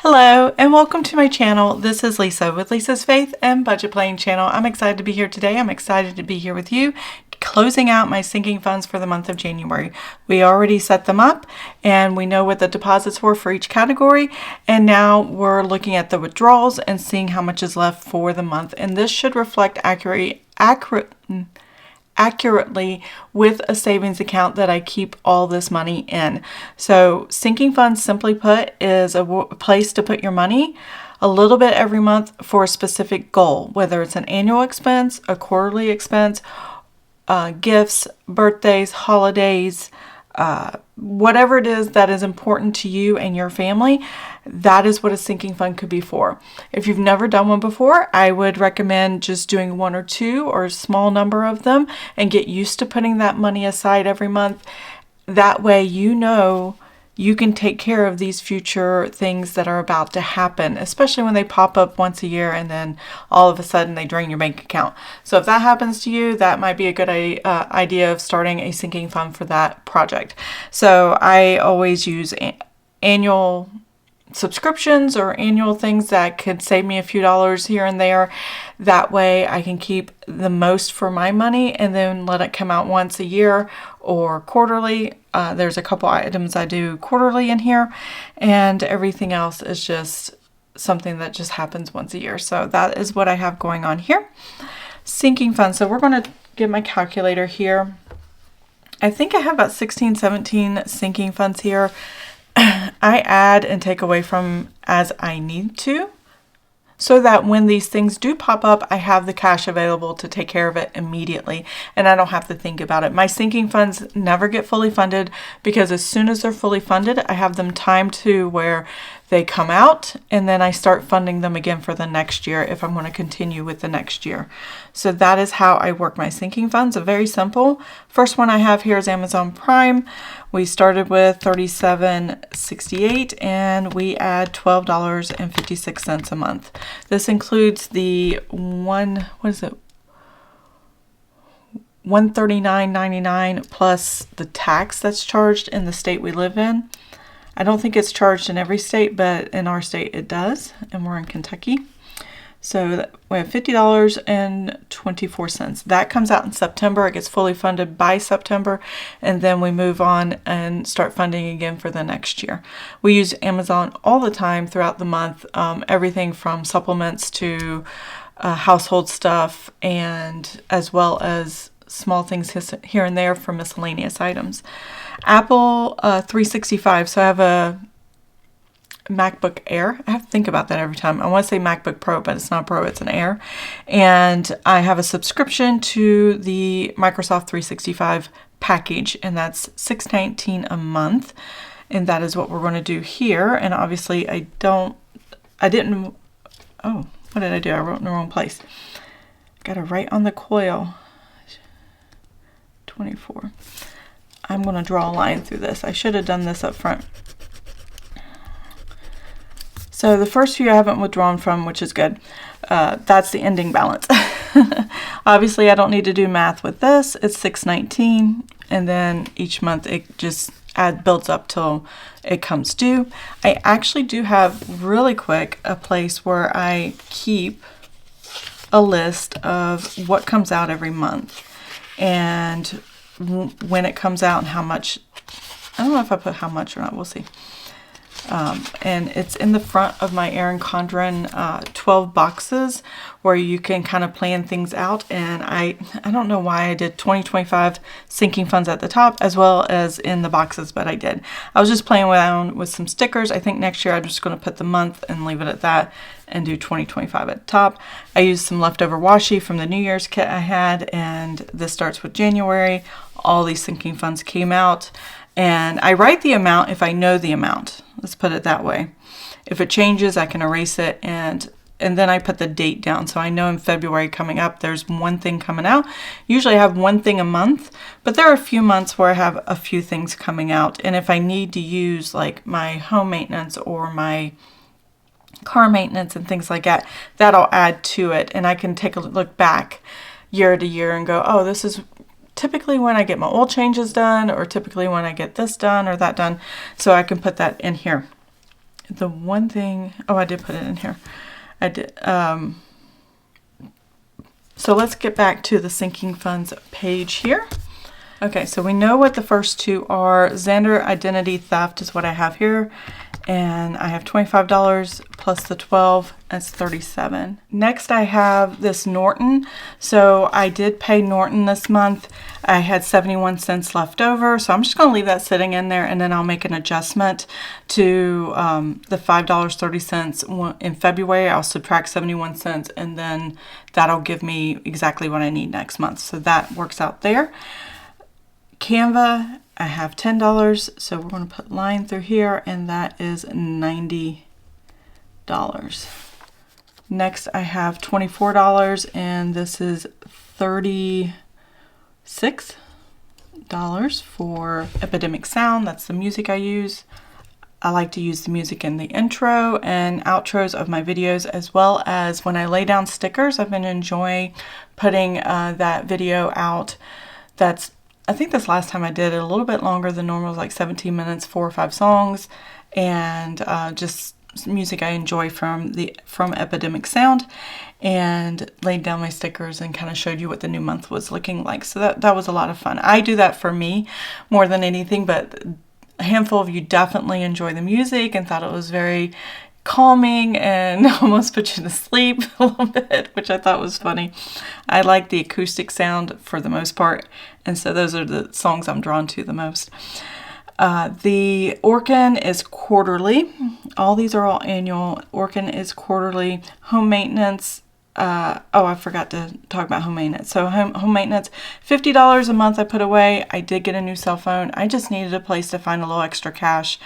Hello and welcome to my channel. This is Lisa with Lisa's Faith and Budget Planning channel. I'm excited to be here today. I'm excited to be here with you, closing out my sinking funds for the month of January. We already set them up and we know what the deposits were for each category, and now we're looking at the withdrawals and seeing how much is left for the month. And this should reflect accurately with a savings account that I keep all this money in. So sinking funds, simply put, is a place to put your money a little bit every month for a specific goal, whether it's an annual expense, a quarterly expense, gifts, birthdays, holidays, whatever it is that is important to you and your family. That is what a sinking fund could be for. If you've never done one before, I would recommend just doing one or two or a small number of them and get used to putting that money aside every month. That way you know you can take care of these future things that are about to happen, especially when they pop up once a year and then all of a sudden they drain your bank account. So if that happens to you, that might be a good idea of starting a sinking fund for that project. So I always use annual subscriptions or annual things that could save me a few dollars here and there. That way I can keep the most for my money and then let it come out once a year or quarterly. There's a couple items I do quarterly in here, and everything else is just something that just happens once a year. So that is what I have going on here. Sinking funds. So we're going to get my calculator here. I think I have about 16, 17 sinking funds here. I add and take away from as I need to, so that when these things do pop up, I have the cash available to take care of it immediately and I don't have to think about it. My sinking funds never get fully funded because as soon as they're fully funded, I have them timed to where they come out and then I start funding them again for the next year if I'm going to continue with the next year. So that is how I work my sinking funds. Very simple. First one I have here is Amazon Prime. We started with $37.68 and we add $12.56 a month. This includes the $139.99 plus the tax that's charged in the state we live in. I don't think it's charged in every state, but in our state it does, and we're in Kentucky. So we have $50.24. That comes out in September. It gets fully funded by September, and then we move on and start funding again for the next year. We use Amazon all the time throughout the month, everything from supplements to household stuff, and as well as small things here and there for miscellaneous items. Apple 365. So I have a MacBook Air. I have to think about that every time. I want to say MacBook Pro, but it's not Pro, it's an Air. And I have a subscription to the Microsoft 365 package, and that's $6.19 a month. And that is what we're going to do here. And obviously what did I do? I wrote in the wrong place. Got to write on the coil. 24. I'm going to draw a line through this. I should have done this up front. So the first few I haven't withdrawn from, which is good. That's the ending balance. Obviously, I don't need to do math with this. It's $6.19, and then each month it just builds up till it comes due. I actually do have really quick a place where I keep a list of what comes out every month and when it comes out and how much. I don't know if I put how much or not. We'll see. And it's in the front of my Erin Condren 12 boxes where you can kind of plan things out. And I don't know why I did 2025 sinking funds at the top as well as in the boxes, but I did. I was just playing around with some stickers. I think next year I'm just going to put the month and leave it at that and do 2025 at the top. I used some leftover washi from the New Year's kit I had, and this starts with January. All these sinking funds came out. And I write the amount if I know the amount. Let's put it that way. If it changes, I can erase it, and then I put the date down. So I know in February coming up, there's one thing coming out. Usually I have one thing a month, but there are a few months where I have a few things coming out. And if I need to use like my home maintenance or my car maintenance and things like that, that'll add to it. And I can take a look back year to year and go, oh, this is typically when I get my oil changes done, or typically when I get this done or that done. So I can put that in here. The one thing, oh, I did put it in here. I did. So let's get back to the sinking funds page here. Okay, so we know what the first two are. Xander identity theft is what I have here. And I have $25 plus the 12, that's $37. Next I have this Norton. So I did pay Norton this month. I had 71 cents left over. So I'm just gonna leave that sitting in there, and then I'll make an adjustment to the $5.30 in February. I'll subtract 71 cents, and then that'll give me exactly what I need next month. So that works out there. Canva, I have $10, so we're going to put line through here, and that is $90. Next, I have $24, and this is $36 for Epidemic Sound. That's the music I use. I like to use the music in the intro and outros of my videos, as well as when I lay down stickers. I've been enjoying putting that video out. I think this last time I did it a little bit longer than normal, like 17 minutes, 4 or 5 songs, and just music I enjoy from Epidemic Sound, and laid down my stickers and kind of showed you what the new month was looking like. So that was a lot of fun. I do that for me more than anything, but a handful of you definitely enjoy the music and thought it was very calming and almost put you to sleep a little bit, which I thought was funny. I like the acoustic sound for the most part, and so those are the songs I'm drawn to the most. The Orkin is quarterly. All these are all annual. Orkin is quarterly. Home maintenance. Oh, I forgot to talk about home maintenance. So home maintenance, $50 a month I put away. I did get a new cell phone. I just needed a place to find a little extra cash,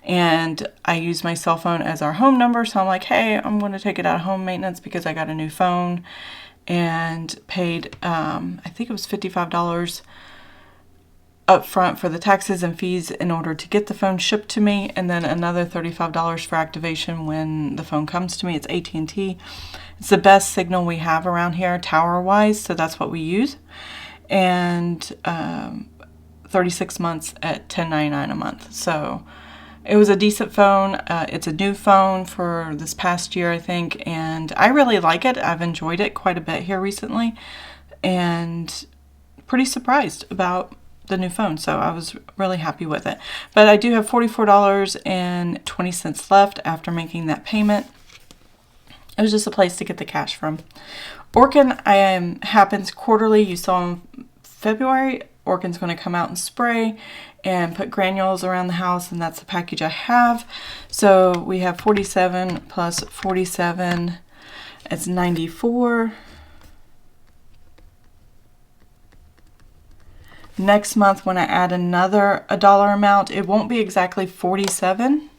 and I used my cell phone as our home number. So I'm like, hey, I'm going to take it out of home maintenance because I got a new phone, and paid, I think it was $55 up front for the taxes and fees in order to get the phone shipped to me, and then another $35 for activation when the phone comes to me. It's AT&T. It's the best signal we have around here tower-wise, so that's what we use. And 36 months at $10.99 a month. So it was a decent phone. It's a new phone for this past year, I think, and I really like it. I've enjoyed it quite a bit here recently, and pretty surprised about the new phone, so I was really happy with it. But I do have $44.20 left after making that payment. It was just a place to get the cash from. Orkin happens quarterly. You saw in February, Orkin's going to come out and spray and put granules around the house, and that's the package I have. So we have 47 plus 47, it's 94. Next month, when I add another $1 amount, it won't be exactly 47.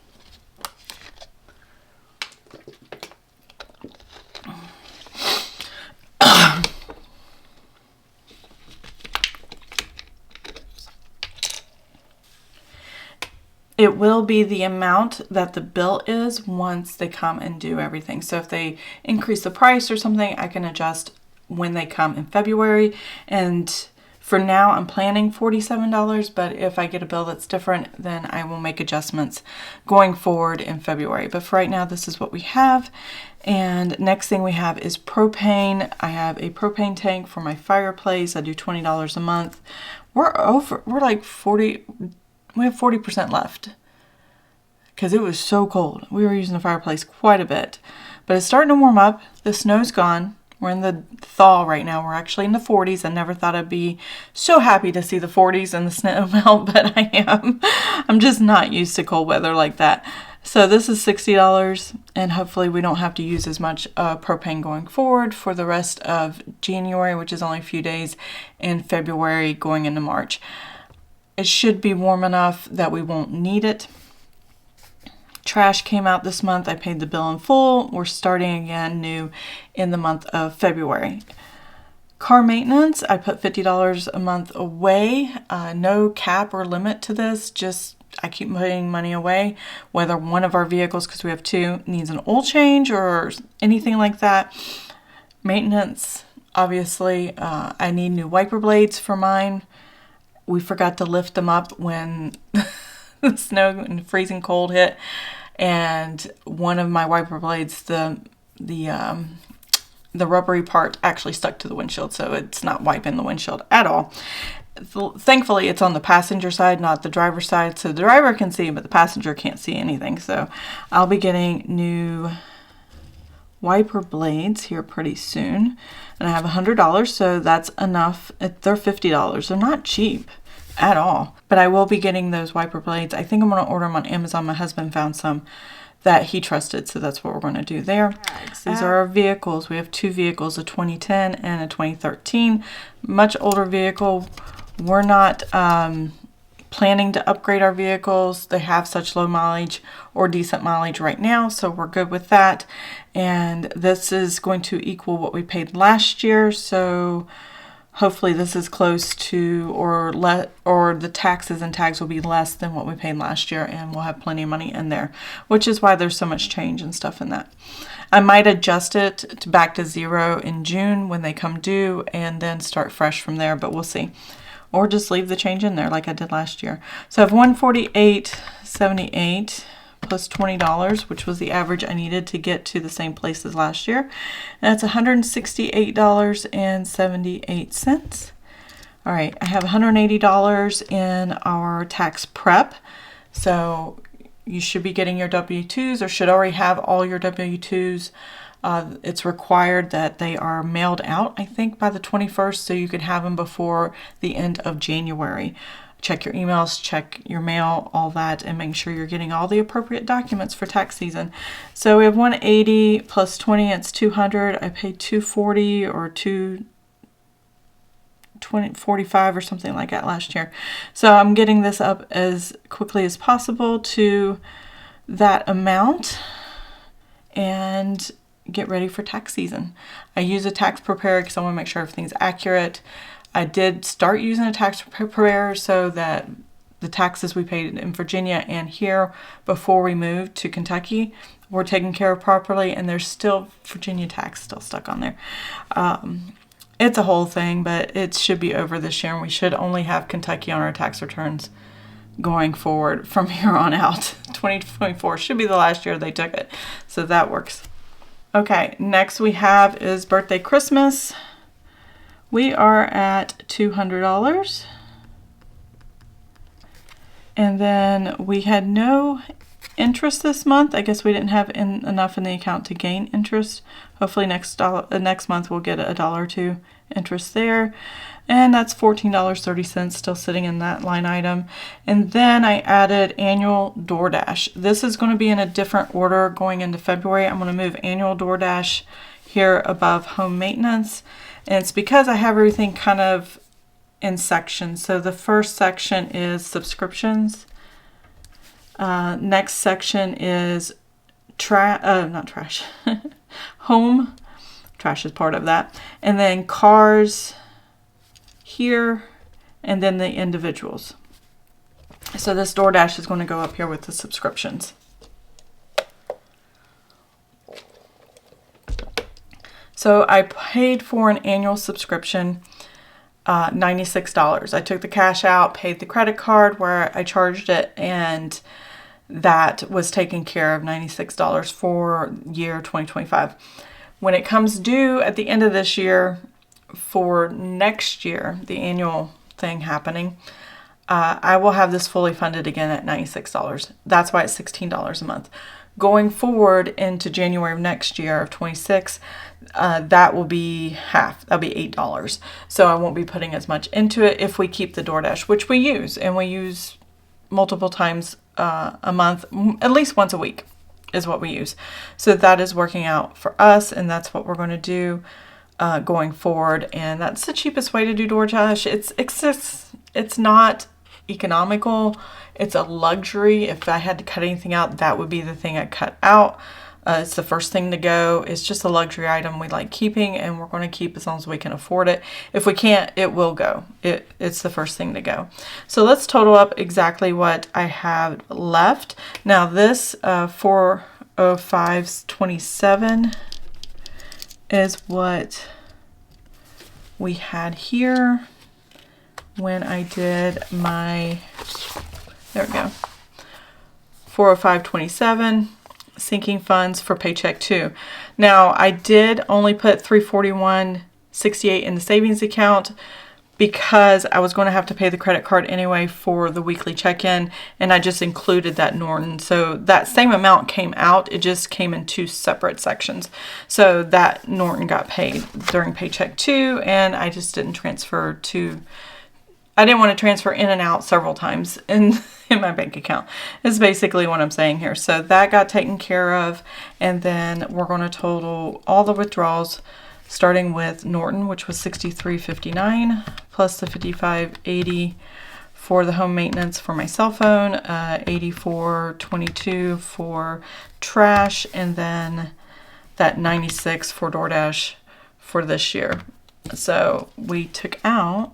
It will be the amount that the bill is once they come and do everything. So if they increase the price or something, I can adjust when they come in February. And for now, I'm planning $47, but if I get a bill that's different, then I will make adjustments going forward in February. But for right now, this is what we have. And next thing we have is propane. I have a propane tank for my fireplace. I do $20 a month. We're like 40, we have 40% left because it was so cold. We were using the fireplace quite a bit, but it's starting to warm up. The snow's gone. We're in the thaw right now. We're actually in the 40s. I never thought I'd be so happy to see the 40s and the snow melt, but I am. I'm just not used to cold weather like that. So this is $60, and hopefully we don't have to use as much propane going forward for the rest of January, which is only a few days, and February going into March. It should be warm enough that we won't need it. Trash came out this month. I paid the bill in full. We're starting again new in the month of February. Car maintenance, I put $50 a month away. No cap or limit to this. Just I keep putting money away. Whether one of our vehicles, because we have two, needs an oil change or anything like that. Maintenance, obviously. I need new wiper blades for mine. We forgot to lift them up when the snow and freezing cold hit. and one of my wiper blades, the rubbery part actually stuck to the windshield, so it's not wiping the windshield at all. Thankfully, it's on the passenger side, not the driver's side, so the driver can see, but the passenger can't see anything. So I'll be getting new wiper blades here pretty soon, and I have $100, so that's enough. They're $50. They're not cheap at all, but I will be getting those wiper blades. I think I'm going to order them on Amazon. My husband found some that he trusted, so that's what we're going to do there. These are our vehicles. We have two vehicles, a 2010 and a 2013. Much older vehicle. We're not planning to upgrade our vehicles. They have such low mileage or decent mileage right now, so we're good with that. And this is going to equal what we paid last year, so hopefully this is close to or the taxes and tags will be less than what we paid last year, and we'll have plenty of money in there, which is why there's so much change and stuff in that. I might adjust it back to 0 in June when they come due and then start fresh from there, but we'll see. Or just leave the change in there like I did last year. So I have $148.78 plus $20, which was the average I needed to get to the same place as last year. And that's $168.78. All right, I have $180 in our tax prep. So you should be getting your W-2s, or should already have all your W-2s. It's required that they are mailed out, I think, by the 21st, so you could have them before the end of January. Check your emails, check your mail, all that, and make sure you're getting all the appropriate documents for tax season. So we have 180 plus 20, it's 200. I paid 240 or 245 or something like that last year. So I'm getting this up as quickly as possible to that amount and get ready for tax season. I use a tax preparer because I want to make sure everything's accurate. I did start using a tax preparer so that the taxes we paid in Virginia and here before we moved to Kentucky were taken care of properly, and there's still Virginia tax still stuck on there. It's a whole thing, but it should be over this year, and we should only have Kentucky on our tax returns going forward from here on out. 2024 should be the last year they took it, so that works. Okay, next we have is birthday Christmas. We are at $200. And then we had no interest this month. I guess we didn't have enough in the account to gain interest. Hopefully next month we'll get $1 or $2 interest there. And that's $14.30 still sitting in that line item. And then I added annual DoorDash. This is going to be in a different order going into February. I'm going to move annual DoorDash here above home maintenance. And it's because I have everything kind of in sections. So the first section is subscriptions. Next section is not trash. Home. Trash is part of that. And then cars here, and then the individuals. So this DoorDash is going to go up here with the subscriptions. So I paid for an annual subscription, $96. I took the cash out, paid the credit card where I charged it, and that was taken care of, $96 for year 2025. When it comes due at the end of this year, for next year, the annual thing happening, I will have this fully funded again at $96. That's why it's $16 a month. Going forward into January of next year of 26, that will be half. That'll be $8. So I won't be putting as much into it if we keep the DoorDash, which we use, and we use multiple times a month, at least once a week is what we use. So that is working out for us, and that's what we're going to do going forward. And that's the cheapest way to do DoorDash. It's not economical. It's a luxury. If I had to cut anything out, that would be the thing I cut out. It's the first thing to go. It's just a luxury item we like keeping, and we're going to keep as long as we can afford it. If we can't, it will go. It's the first thing to go. So let's total up exactly what I have left. Now this 405.27 is what we had here when I did my, there we go, 405.27, sinking funds for paycheck 2. Now, I did only put 341.68 in the savings account because I was going to have to pay the credit card anyway for the weekly check-in, and I just included that Norton. So that same amount came out, it just came in 2 separate sections. So that Norton got paid during paycheck 2, and I just didn't transfer to, I didn't want to transfer in and out several times in my bank account, is basically what I'm saying here. So that got taken care of, and then we're going to total all the withdrawals, starting with Norton, which was $63.59, plus the $55.80 for the home maintenance for my cell phone, $84.22 for trash, and then that $96 for DoorDash for this year. So we took out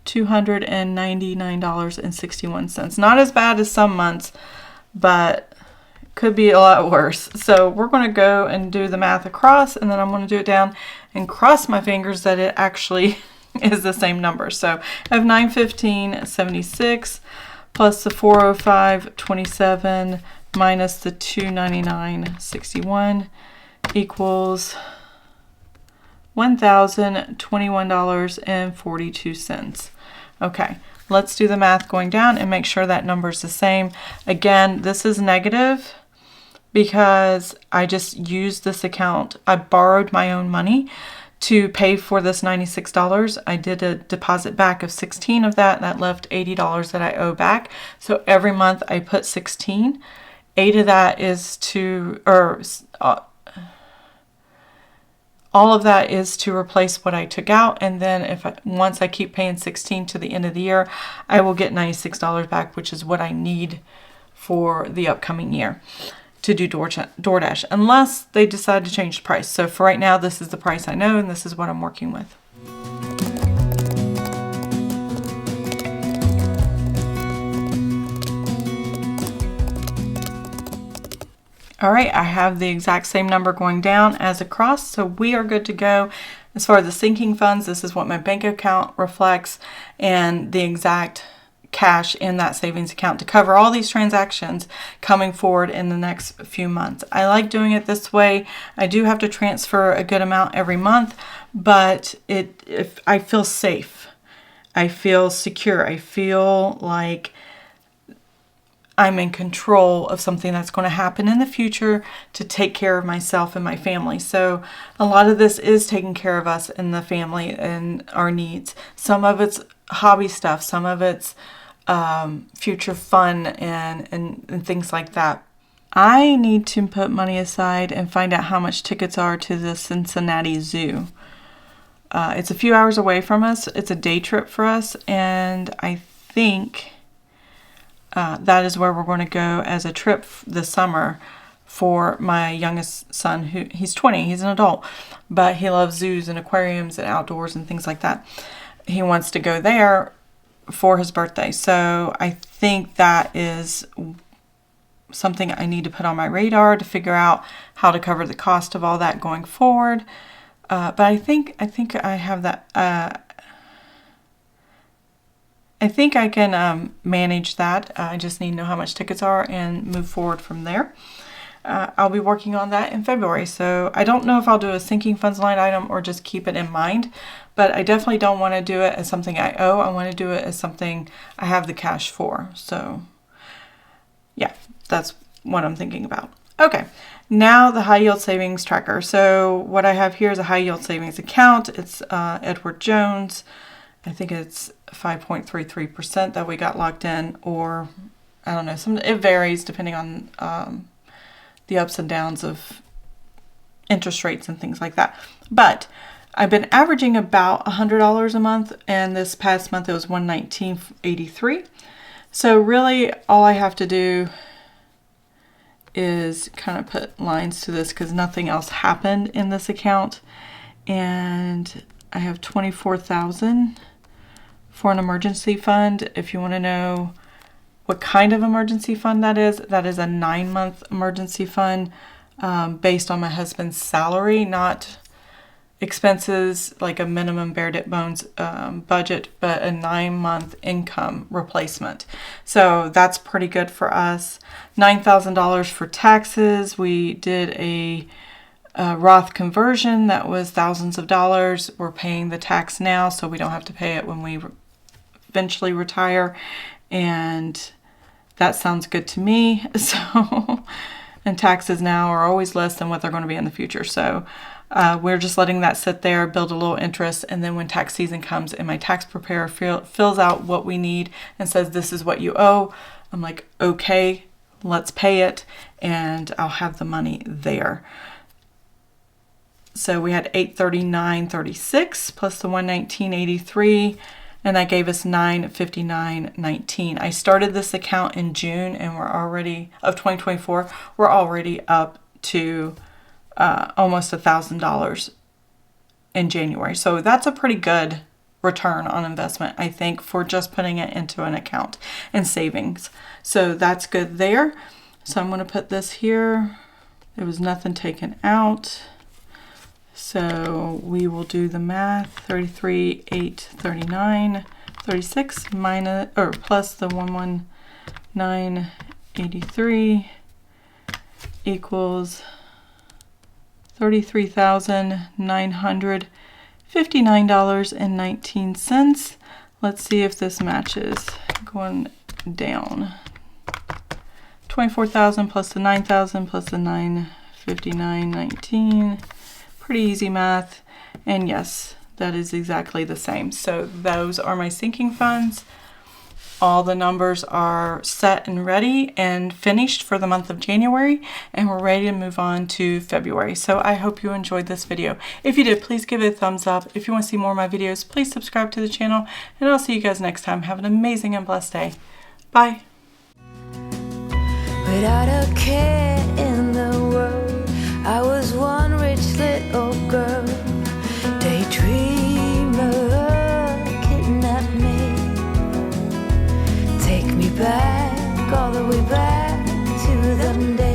$299.61. Not as bad as some months, but could be a lot worse. So we're going to go and do the math across, and then I'm going to do it down and cross my fingers that it actually is the same number. So I have $915.76 plus the $405.27 minus the $299.61 equals $1,021.42. Okay, let's do the math going down and make sure that number is the same. Again, this is negative because I just used this account. I borrowed my own money to pay for this $96. I did a deposit back of $16 of that. That left $80 that I owe back. So every month I put $16. 8 of that is to, all of that is to replace what I took out, and then once I keep paying $16 to the end of the year, I will get $96 back, which is what I need for the upcoming year to do DoorDash, unless they decide to change the price. So for right now, this is the price I know, and this is what I'm working with. All right, I have the exact same number going down as across, so we are good to go. As far as the sinking funds, this is what my bank account reflects, and the exact cash in that savings account to cover all these transactions coming forward in the next few months. I like doing it this way. I do have to transfer a good amount every month, but if I feel safe, I feel secure, I feel like I'm in control of something that's going to happen in the future to take care of myself and my family. So a lot of this is taking care of us and the family and our needs. Some of it's hobby stuff, some of it's future fun and things like that. I need to put money aside and find out how much tickets are to the Cincinnati Zoo. It's a few hours away from us. It's a day trip for us, and I think that is where we're going to go as a trip this summer for my youngest son, who he's 20, he's an adult, but he loves zoos and aquariums and outdoors and things like that. He wants to go there for his birthday. So I think that is something I need to put on my radar to figure out how to cover the cost of all that going forward. But I think I have that. I think I can manage that. I just need to know how much tickets are and move forward from there. I'll be working on that in February. So I don't know if I'll do a sinking funds line item or just keep it in mind, but I definitely don't want to do it as something I owe. I want to do it as something I have the cash for. So yeah, that's what I'm thinking about. Okay, now the high yield savings tracker. So what I have here is a high yield savings account. It's Edward Jones. I think it's 5.33% that we got locked in, or I don't know, it varies depending on the ups and downs of interest rates and things like that. But I've been averaging about $100 a month, and this past month it was $119.83. So really all I have to do is kind of put lines to this because nothing else happened in this account, and I have $24,000 for an emergency fund. If you want to know what kind of emergency fund that is a 9-month emergency fund based on my husband's salary. expenses, like a minimum bare bones budget, but a 9-month income replacement. So that's pretty good for us. $9,000 for taxes. We did a Roth conversion that was thousands of dollars. We're paying the tax now, so we don't have to pay it when we eventually retire, and that sounds good to me. So, and taxes now are always less than what they're going to be in the future. So we're just letting that sit there, build a little interest, and then when tax season comes and my tax preparer fills out what we need and says this is what you owe, I'm like, okay, let's pay it, and I'll have the money there. So we had $839.36 plus the $119.83, and that gave us $959.19. I started this account in June, and we're already of 2024. We're already up to almost $1,000 in January. So that's a pretty good return on investment, I think, for just putting it into an account and savings. So that's good there. So I'm going to put this here. There was nothing taken out. So we will do the math. 33,839.36 minus or plus the 119.83 equals $33,959.19. Let's see if this matches. Going down. 24,000 plus the 9,000 plus the 959.19. Pretty easy math, and yes, that is exactly the same. So those are my sinking funds. All the numbers are set and ready and finished for the month of January, and we're ready to move on to February. So I hope you enjoyed this video. If you did, please give it a thumbs up. If you want to see more of my videos, please subscribe to the channel, and I'll see you guys next time. Have an amazing and blessed day. Bye. Without a care in the world, I was one rich little girl. Daydreamer kidnapped me. Take me back, all the way back to the day